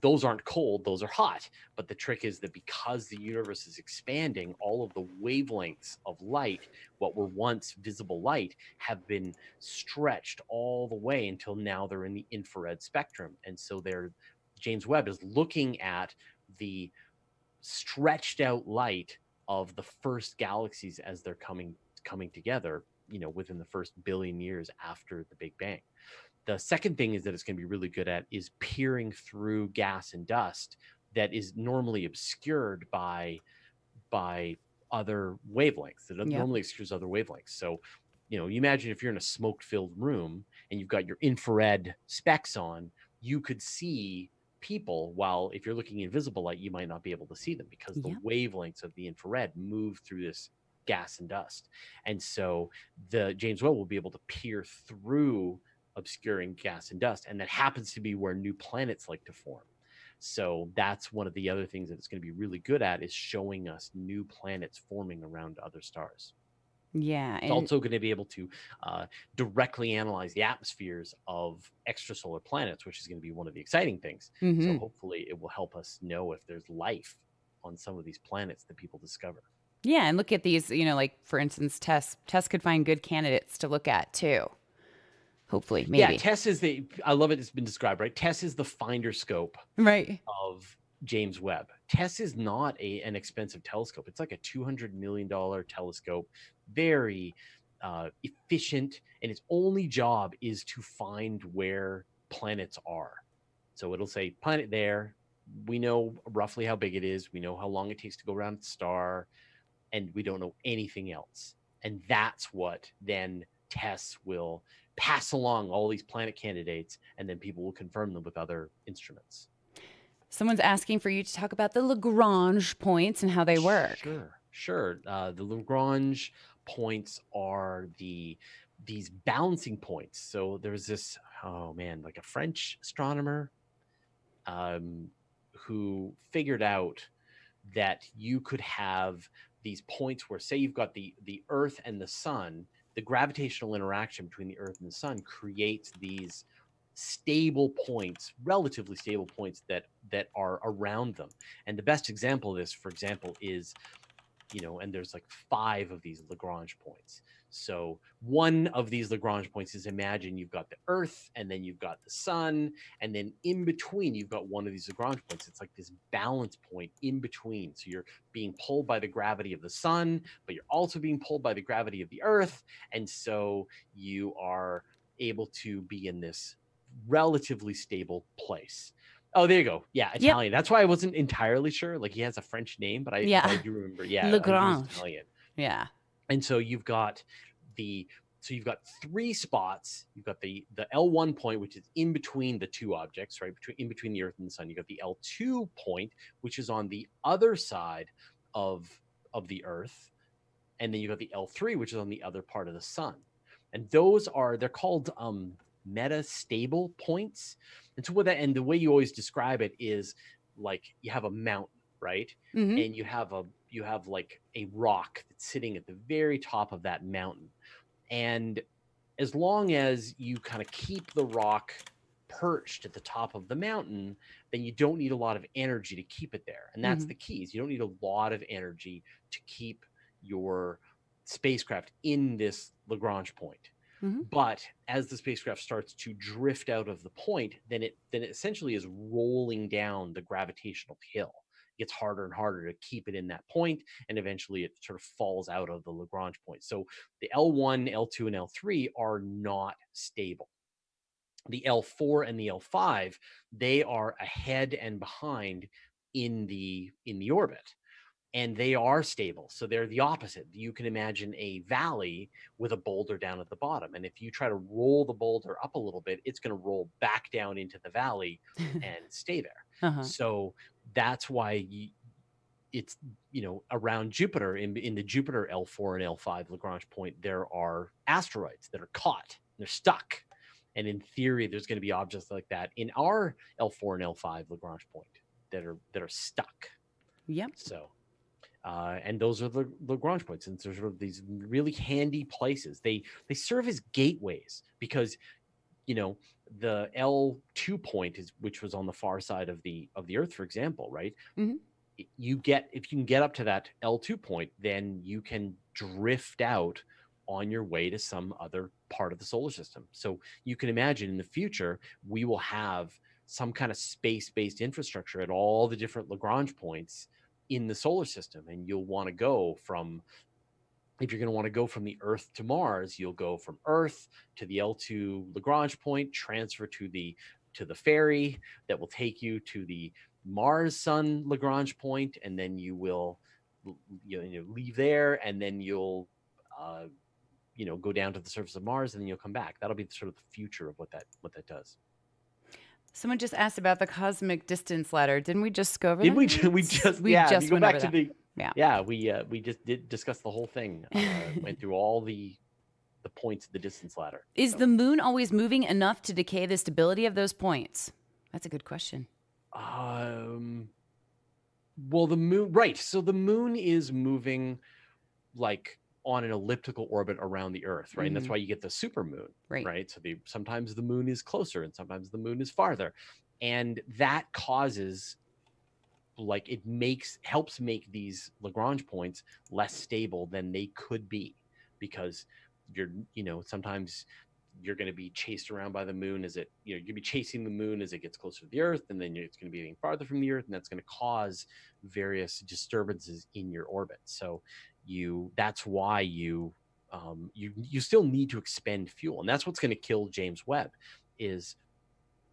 Those aren't cold, those are hot. But the trick is that because the universe is expanding, all of the wavelengths of light, what were once visible light, have been stretched all the way until now they're in the infrared spectrum. And so James Webb is looking at the stretched out light of the first galaxies as they're coming together, within the first billion years after the Big Bang. The second thing is that it's going to be really good at is peering through gas and dust that is normally obscured by other wavelengths. That normally obscures other wavelengths. So, you imagine if you're in a smoke-filled room and you've got your infrared specs on, you could see people, while if you're looking in visible light, you might not be able to see them because the wavelengths of the infrared move through this gas and dust. And so the James Webb will be able to peer through obscuring gas and dust, and that happens to be where new planets like to form. So that's one of the other things that it's going to be really good at, is showing us new planets forming around other stars. Yeah. It's also going to be able to directly analyze the atmospheres of extrasolar planets, which is going to be one of the exciting things. So hopefully it will help us know if there's life on some of these planets that people discover. Yeah, and look at these, like, for instance, Tess could find good candidates to look at too. Hopefully, maybe. Yeah, TESS is I love it. It's been described, right? TESS is the finder scope of James Webb. TESS is not an expensive telescope. It's like a $200 million telescope, very efficient, and its only job is to find where planets are. So it'll say planet there. We know roughly how big it is. We know how long it takes to go around its star, and we don't know anything else. And that's what then TESS will pass along, all these planet candidates, and then people will confirm them with other instruments. Someone's asking for you to talk about the Lagrange points and how they work. Sure. The Lagrange points are these balancing points. So there's this, like a French astronomer who figured out that you could have these points where, say, you've got the Earth and the sun. The gravitational interaction between the Earth and the sun creates these stable points, relatively stable points that are around them. And the best example of this, for example, is, and there's like 5 of these Lagrange points. So one of these Lagrange points is, imagine you've got the Earth and then you've got the sun, and then in between you've got one of these Lagrange points. It's like this balance point in between. So you're being pulled by the gravity of the sun, but you're also being pulled by the gravity of the Earth. And so you are able to be in this relatively stable place. Oh, there you go. Yeah, Italian. Yep. That's why I wasn't entirely sure. Like, he has a French name, but I do remember. Yeah, Lagrange. Italian. Yeah. And so you've got 3 spots. You've got the L1 point, which is in between the two objects, right? In between the Earth and the sun. You got the L2 point, which is on the other side of the Earth, and then you got the L3, which is on the other part of the sun. And they're called metastable points. And so and the way you always describe it is like you have a mountain, right? And you have like a rock that's sitting at the very top of that mountain. And as long as you kind of keep the rock perched at the top of the mountain, then you don't need a lot of energy to keep it there. And that's the key, is you don't need a lot of energy to keep your spacecraft in this Lagrange point. But as the spacecraft starts to drift out of the point, then it essentially is rolling down the gravitational hill. It gets harder and harder to keep it in that point, and eventually it sort of falls out of the Lagrange point. So the L1, L2, and L3 are not stable. The L4 and the L5, they are ahead and behind in the orbit, and they are stable. So they're the opposite. You can imagine a valley with a boulder down at the bottom. And if you try to roll the boulder up a little bit, it's going to roll back down into the valley and stay there. Uh-huh. So that's why it's, around Jupiter, in the Jupiter L4 and L5 Lagrange point, there are asteroids that are caught, they're stuck. And in theory, there's going to be objects like that in our L4 and L5 Lagrange point that are stuck. Yep. So and those are the Lagrange points, and there's sort of these really handy places. They serve as gateways because, the L2 point which was on the far side of the Earth, for example, right? Mm-hmm. If you can get up to that L2 point, then you can drift out on your way to some other part of the solar system. So you can imagine in the future we will have some kind of space-based infrastructure at all the different Lagrange points in the solar system, and you'll want to go from, if you're going to want to go from the Earth to Mars, you'll go from Earth to the L2 Lagrange point, transfer to the ferry that will take you to the Mars Sun Lagrange point, and then you will leave there, and then you'll go down to the surface of Mars, and then you'll come back. That'll be sort of the future of what that does. Someone just asked about the cosmic distance ladder. Didn't we just go over Did that? we just go went back over to that. the Yeah. we just did discuss the whole thing. Went through all the points of the distance ladder. Is the moon always moving enough to decay the stability of those points? That's a good question. Well, the moon, right? So the moon is moving like on an elliptical orbit around the Earth, right? And that's why you get the supermoon, right? So sometimes the moon is closer and sometimes the moon is farther, and that causes, like, helps make these Lagrange points less stable than they could be, because sometimes you're going to be chased around by the moon as you're going to be chasing the moon as it gets closer to the Earth, and then it's going to be getting farther from the Earth, and that's going to cause various disturbances in your orbit. So that's why you still need to expend fuel, and that's what's going to kill James Webb. Is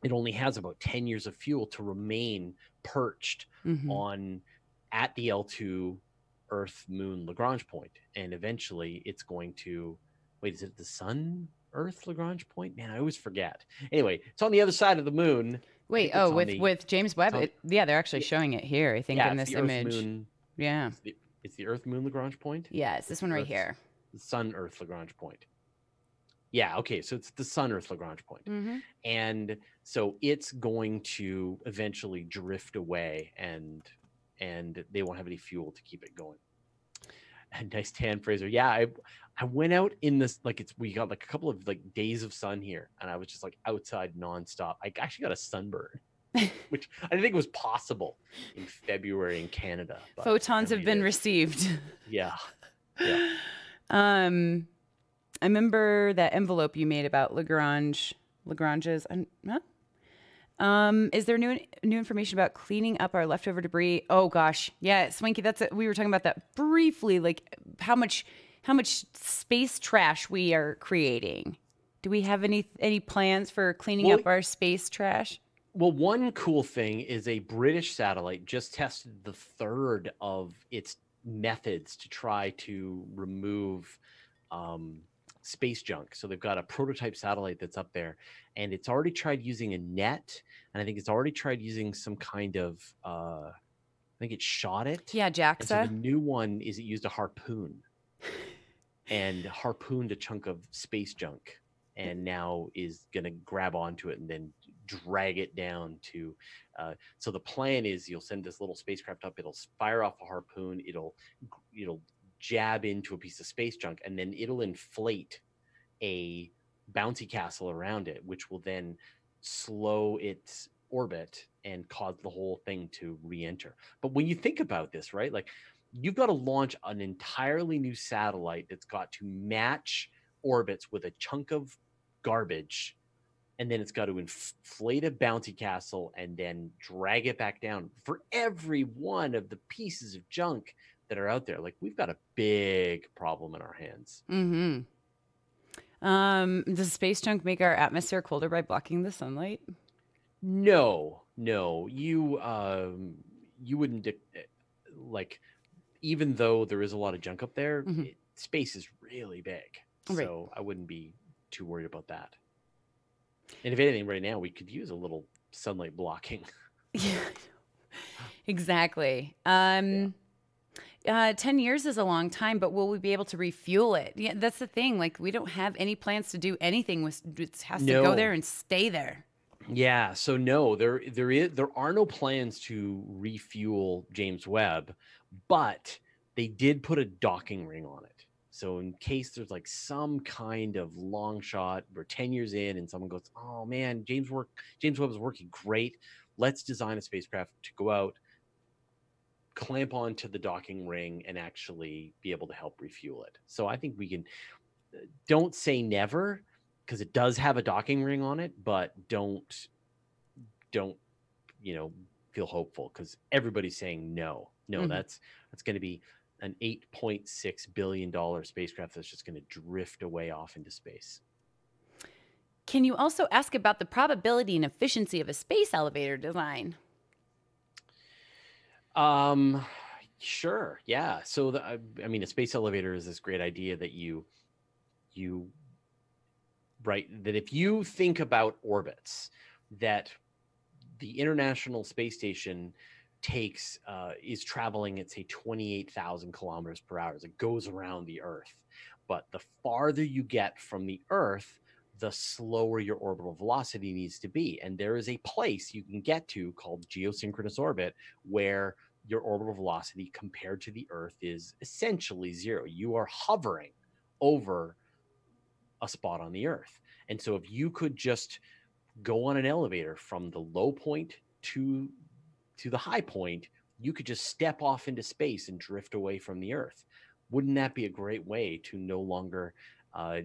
it only has about 10 years of fuel to remain perched at the L2 Earth Moon Lagrange point, and eventually it's going to is it the Sun Earth Lagrange point? Man, I always forget. Anyway, it's on the other side of the moon. Wait, with James Webb? They're actually showing it here, I think, in this image. Moon, yeah. It's the Earth Moon Lagrange point? Yeah, it's this one right here. The Sun Earth Lagrange point. Yeah, okay, so it's the Sun Earth Lagrange point. And so it's going to eventually drift away, and they won't have any fuel to keep it going. And nice tan, Fraser. Yeah, I went out in this, we got like a couple of like days of sun here, and I was just like outside nonstop. I actually got a sunburn, which I didn't think was possible in February in Canada. But photons have been received. Yeah. I remember that envelope you made about Lagrange's. Is there new information about cleaning up our leftover debris? Oh gosh, yeah, Swanky. We were talking about that briefly. Like how much space trash we are creating. Do we have any plans for cleaning up our space trash? Well, one cool thing is a British satellite just tested the third of its methods to try to remove space junk. So they've got a prototype satellite that's up there, and it's already tried using a net, and I think it's already tried using some kind of I think it shot it. Yeah, JAXA. So the new one is it used a harpoon and harpooned a chunk of space junk, and now is going to grab onto it and then drag it down to so the plan is you'll send this little spacecraft up, it'll fire off a harpoon, it'll jab into a piece of space junk, and then it'll inflate a bouncy castle around it, which will then slow its orbit and cause the whole thing to re-enter. But when you think about this, right, like you've got to launch an entirely new satellite that's got to match orbits with a chunk of garbage and then it's got to inflate a bouncy castle and then drag it back down for every one of the pieces of junk that are out there. Like, we've got a big problem in our hands. Mm-hmm. Does space junk make our atmosphere colder by blocking the sunlight? No, you wouldn't like, even though there is a lot of junk up there, Mm-hmm. space is really big, Right. so I wouldn't be too worried about that. And if anything, right now we could use a little sunlight blocking. Yeah, exactly. Yeah. 10 years is a long time, but will we be able to refuel it? Yeah, that's the thing. Like, we don't have any plans to do anything. It has to go there and stay there. Yeah, so no, there are no plans to refuel James Webb, but they did put a docking ring on it. So in case there's like some kind of long shot, we're 10 years in and someone goes, "Oh man, James Webb is working great. Let's design a spacecraft to go out, clamp onto the docking ring and actually be able to help refuel it." So I think we can, don't say never, because it does have a docking ring on it, but don't feel hopeful, because everybody's saying no. Mm-hmm. That's going to be an $8.6 billion spacecraft that's just going to drift away off into space. Can you also ask about the probability and efficiency of a space elevator design? Sure. Yeah. So a space elevator is this great idea that you right, that if you think about orbits, that the International Space Station is traveling at, say, 28,000 kilometers per hour as it goes around the Earth. But the farther you get from the Earth, the slower your orbital velocity needs to be. And there is a place you can get to called geosynchronous orbit, where your orbital velocity compared to the Earth is essentially zero. You are hovering over a spot on the Earth. And so if you could just go on an elevator from the low point to the high point, you could just step off into space and drift away from the Earth. Wouldn't that be a great way to no longer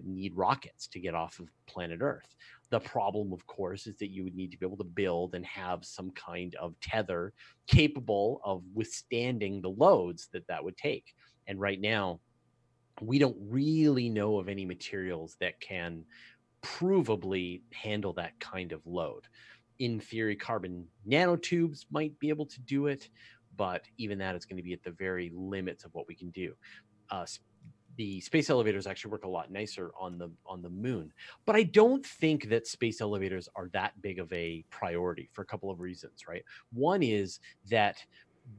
need rockets to get off of planet Earth? The problem, of course, is that you would need to be able to build and have some kind of tether capable of withstanding the loads that would take. And right now, we don't really know of any materials that can provably handle that kind of load. In theory, carbon nanotubes might be able to do it, but even that is going to be at the very limits of what we can do. The space elevators actually work a lot nicer on the moon, but I don't think that space elevators are that big of a priority for a couple of reasons, right? One is that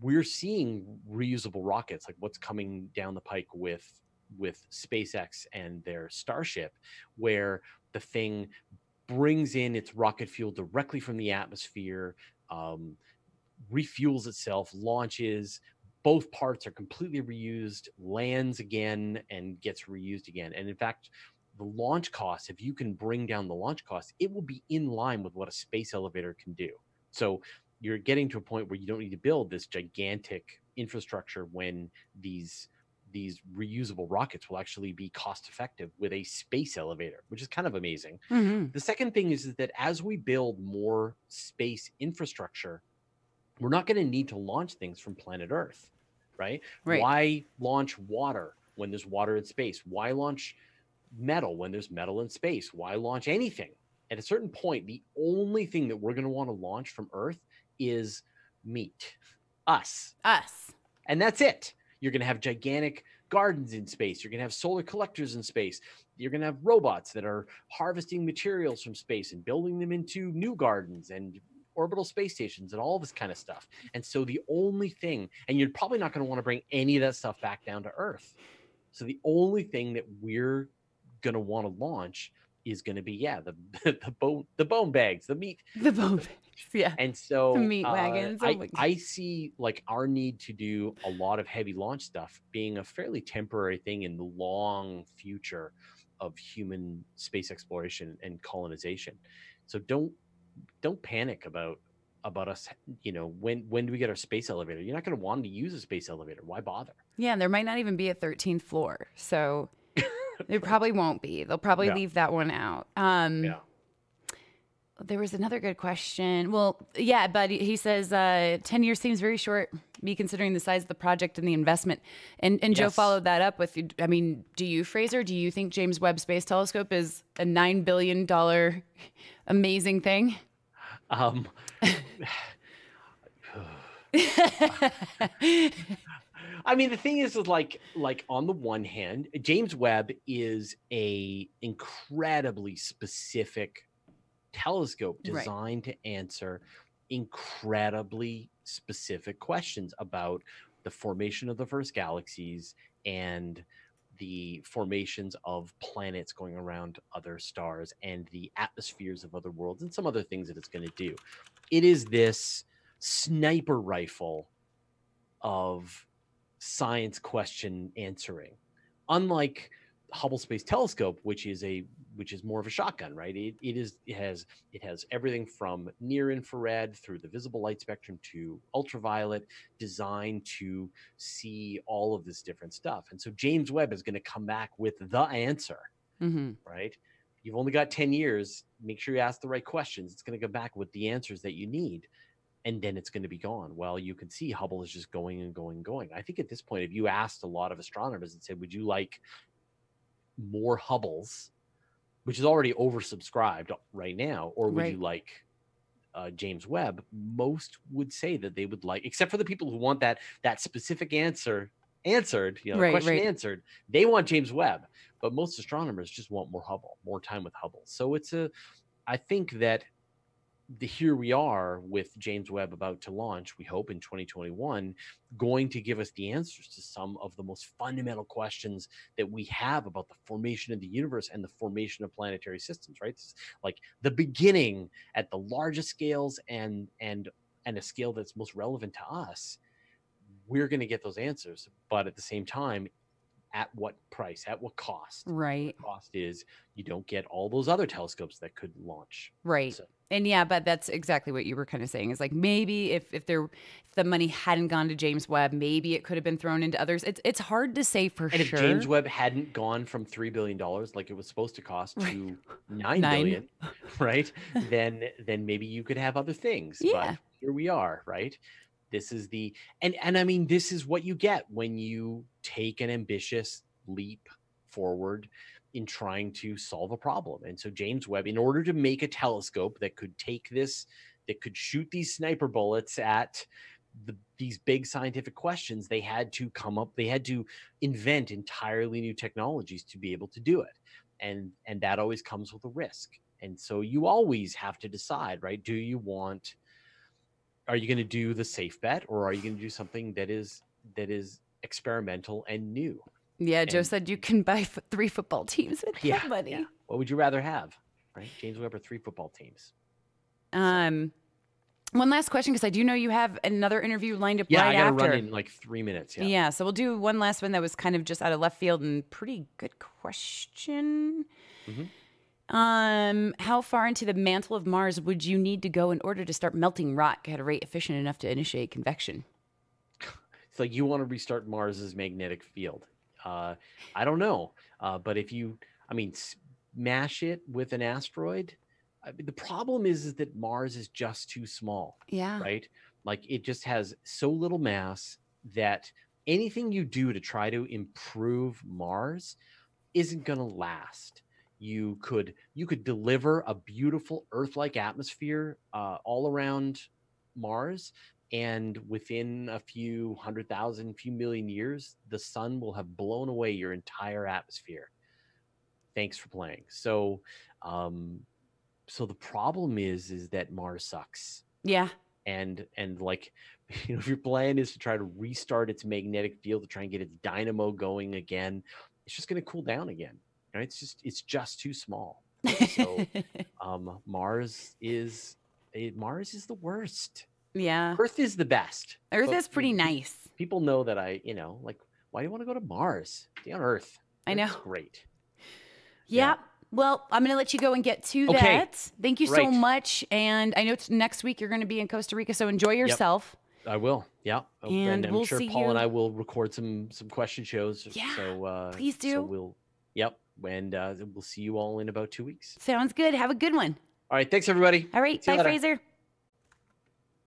we're seeing reusable rockets, like what's coming down the pike with SpaceX and their Starship, where the thing brings in its rocket fuel directly from the atmosphere, refuels itself, launches. Both parts are completely reused, lands again, and gets reused again. And in fact, the launch cost, if you can bring down the launch cost, it will be in line with what a space elevator can do. So you're getting to a point where you don't need to build this gigantic infrastructure when these reusable rockets will actually be cost effective with a space elevator, which is kind of amazing. Mm-hmm. The second thing is that as we build more space infrastructure, we're not going to need to launch things from planet Earth, right? Why launch water when there's water in space? Why launch metal when there's metal in space? Why launch anything? At a certain point, the only thing that we're going to want to launch from Earth is meat, us. And that's it. You're going to have gigantic gardens in space. You're going to have solar collectors in space. You're going to have robots that are harvesting materials from space and building them into new gardens and orbital space stations and all this kind of stuff. And so the only thing, and you're probably not going to want to bring any of that stuff back down to Earth. So the only thing that we're going to want to launch is going to be, the bone bags, the meat. The bone bags, yeah. And so the meat wagons. I see like our need to do a lot of heavy launch stuff being a fairly temporary thing in the long future of human space exploration and colonization. So don't panic about us. When do we get our space elevator? You're not going to want to use a space elevator. Why bother? Yeah, and there might not even be a 13th floor, so there probably won't be. They'll probably leave that one out. There was another good question. Well, yeah, but he says 10 years seems very short, me considering the size of the project and the investment. And Joe followed that up with, I mean, do you, Fraser, do you think James Webb Space Telescope is a $9 billion amazing thing? Um, I mean, the thing is like on the one hand, James Webb is a incredibly specific telescope designed to answer incredibly specific questions about the formation of the first galaxies and the formations of planets going around other stars and the atmospheres of other worlds and some other things that it's going to do. It is this sniper rifle of science question answering, unlike Hubble Space Telescope, which is more of a shotgun, right? It has everything from near infrared through the visible light spectrum to ultraviolet, designed to see all of this different stuff. And so James Webb is going to come back with the answer, right? You've only got 10 years. Make sure you ask the right questions. It's going to come back with the answers that you need. And then it's going to be gone. Well, you can see Hubble is just going and going and going. I think at this point, if you asked a lot of astronomers and said, would you like more Hubbles, which is already oversubscribed right now, or would you like James Webb? Most would say that they would like, except for the people who want that specific answer answered, question answered. They want James Webb, but most astronomers just want more Hubble, more time with Hubble. So I think that here we are with James Webb about to launch, we hope in 2021, going to give us the answers to some of the most fundamental questions that we have about the formation of the universe and the formation of planetary systems, right? It's like the beginning at the largest scales and a scale that's most relevant to us. We're going to get those answers, but at the same time, at what price, at what cost? Right. The cost is you don't get all those other telescopes that could launch. Right. So, and yeah, but that's exactly what you were kind of saying, is like maybe if the money hadn't gone to James Webb, maybe it could have been thrown into others. It's hard to say for sure. And if James Webb hadn't gone from $3 billion like it was supposed to cost to $9 billion, right? then maybe you could have other things. Yeah. But here we are, right? This is and I mean, this is what you get when you take an ambitious leap forward in trying to solve a problem. And so James Webb, in order to make a telescope that could take this, that could shoot these sniper bullets at these big scientific questions, they had to invent entirely new technologies to be able to do it. And that always comes with a risk. And so you always have to decide, right? Are you going to do the safe bet, or are you going to do something that is experimental and new? Yeah, Joe said you can buy 3 football teams with that money. Yeah. What would you rather have, right? James Webb or 3 football teams? One last question, because I do know you have another interview lined up right after. Yeah, I got to run in like 3 minutes. Yeah, so we'll do one last one that was kind of just out of left field and pretty good question. How far into the mantle of Mars would you need to go in order to start melting rock at a rate efficient enough to initiate convection? It's like you want to restart Mars's magnetic field. I don't know. But if you, smash it with an asteroid, the problem is that Mars is just too small. Yeah. Right? Like it just has so little mass that anything you do to try to improve Mars isn't going to last. You could deliver a beautiful Earth-like atmosphere all around Mars, and within a few million years, the sun will have blown away your entire atmosphere. Thanks for playing. So, so the problem is that Mars sucks. Yeah. And like, if your plan is to try to restart its magnetic field to try and get its dynamo going again, it's just going to cool down again. Right? It's just too small. So, Mars is the worst. Yeah. Earth is the best. Earth is pretty nice. People know that why do you want to go to Mars? Stay on Earth. I know. It's great. Yeah. Well, I'm going to let you go and get to that. Thank you so much. And I know next week you're going to be in Costa Rica, so enjoy yourself. Yep. I will. Yeah. And I'm sure Paul and I will record some question shows. Yeah. So please do. So and we'll see you all in about 2 weeks. Sounds good. Have a good one. All right. Thanks, everybody. All right. See you Bye, later. Fraser.